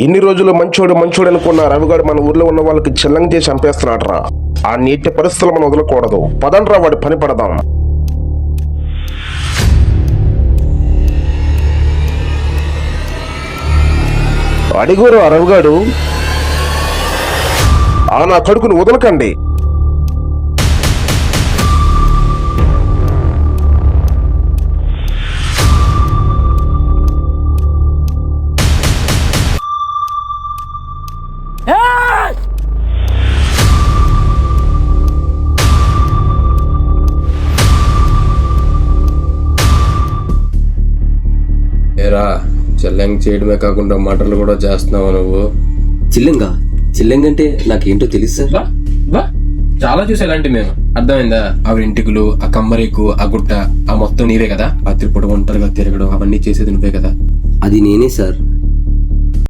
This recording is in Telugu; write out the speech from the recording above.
ఇన్ని రోజులు మంచోడు అనుకున్న రవిగాడు మన ఊర్లో ఉన్న వాళ్ళకి చెల్లంగా చేసి చంపేస్తున్నాడరా. ఆ నీటి పరిస్థితులు మనం వదలకూడదు. పదండ్రా వాడి పని పడదాం. అడిగోరు ఆ రవిగాడు. ఆ నా కడుకుని వదలకండి. ఏరా చెల్లంగి చేయడమే కాకుండా మటర్లు కూడా చేస్తున్నావు నువ్వు. చిల్లంగా అంటే నాకేంటో తెలుసు సార్. చాలా చూసా ఇలాంటి మేము. అర్థమైందా? ఆవిడ ఇంటికులు, ఆ కమ్మరేకు, ఆ గుట్ట, ఆ మొత్తం నీవే కదా. రాత్రిపూట ఒంటరిగా తిరగడం అవన్నీ చేసేది నువ్వే కదా. అది నేనే సార్.